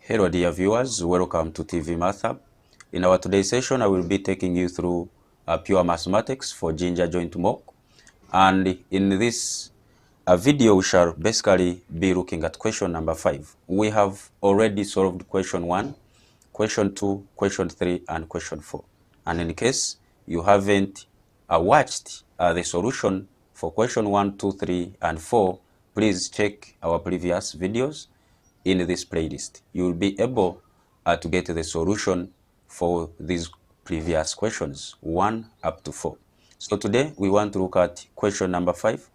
Hello dear viewers, welcome to TV Math Hub. In our today's session, I will be taking you through pure mathematics for Jinja Joint mock. And in this video, we shall basically be looking at question number 5. We have already solved question 1, question 2, question 3, and question 4. And in case you haven't watched the solution for question 1, 2, 3, and 4, please check our previous videos in this playlist. You will be able to get the solution for these previous questions 1 up to 4. So today we want to look at question number 5,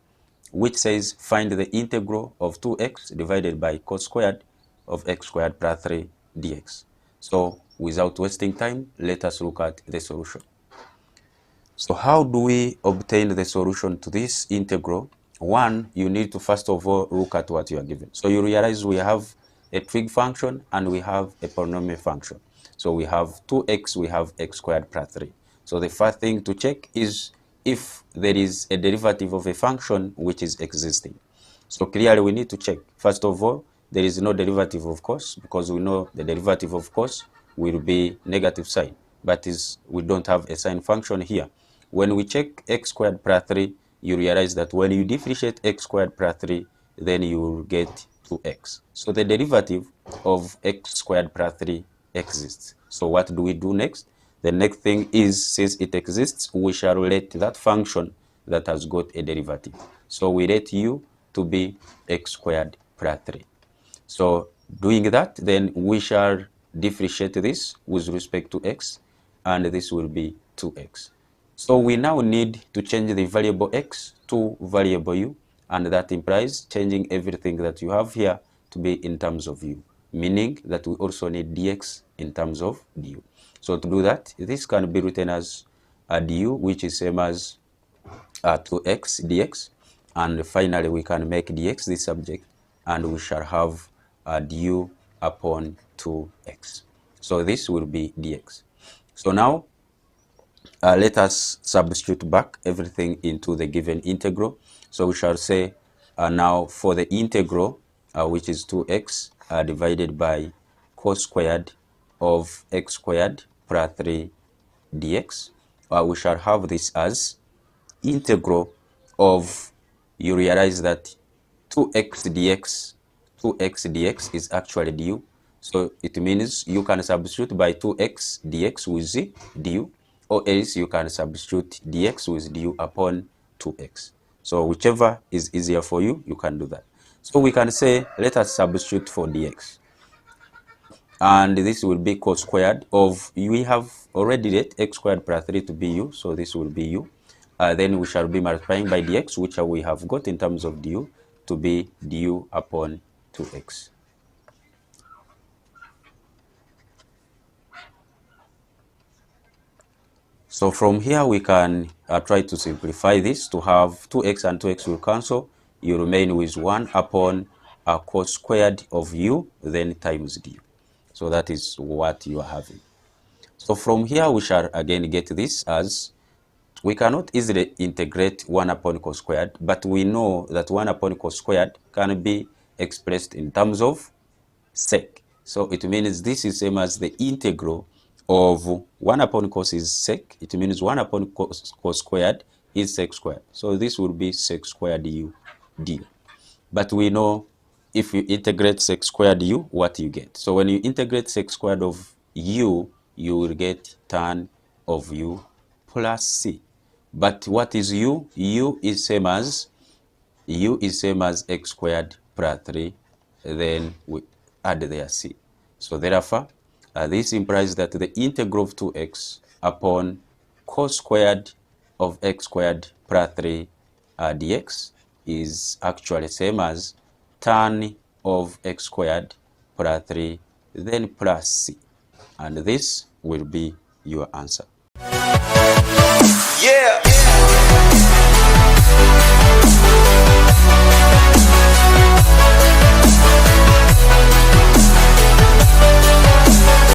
which says find the integral of 2x divided by cos squared of x squared plus 3 dx. So without wasting time, let us look at the solution. So how do we obtain the solution to this integral? One, you need to first of all look at what you are given. So you realize we have a trig function and we have a polynomial function. So we have 2x, we have x squared plus 3. So the first thing to check is if there is a derivative of a function which is existing. So clearly we need to check. First of all, there is no derivative of course, because we know the derivative of course will be negative sign, but we don't have a sign function here. When we check x squared plus 3, you realize that when you differentiate x squared plus 3, then you will get 2x. So the derivative of x squared plus 3 exists. So what do we do next? The next thing is, since it exists, we shall relate that function that has got a derivative. So we let u to be x squared plus 3. So doing that, then we shall differentiate this with respect to x, and this will be 2x. So we now need to change the variable x to variable u, and that implies changing everything that you have here to be in terms of u, meaning that we also need dx in terms of du. So to do that, this can be written as du, which is same as 2x dx, and finally we can make dx the subject, and we shall have du upon 2x. So this will be dx. So now let us substitute back everything into the given integral. So we shall say now for the integral, which is 2x divided by cos squared of x squared plus 3 dx, we shall have this as integral of, you realize that 2x dx is actually du. So it means you can substitute by 2x dx with du, or else you can substitute dx with du upon 2x. So whichever is easier for you, you can do that. So we can say, let us substitute for dx. And this will be cos squared of, we have already let x squared plus 3 to be u, so this will be u. Then we shall be multiplying by dx, which we have got in terms of du, to be du upon 2x. So from here we can try to simplify this to have 2x and 2x will cancel. You remain with 1 upon cos squared of u, then times du. So that is what you are having. So from here we shall again get this as, we cannot easily integrate 1 upon cos squared, but we know that 1 upon cos squared can be expressed in terms of sec. So it means this is same as the integral of 1 upon cos is sec. It means 1 upon cos squared is sec squared. So this will be sec squared u du. But we know if you integrate sec squared u, what you get. So when you integrate sec squared of u, you will get tan of u plus c. But what is u? U is same as x squared plus 3. Then we add there c. So therefore, this implies that the integral of 2x upon cos squared of x squared plus 3 dx is actually same as tan of x squared plus 3, then plus c. And this will be your answer. Yeah.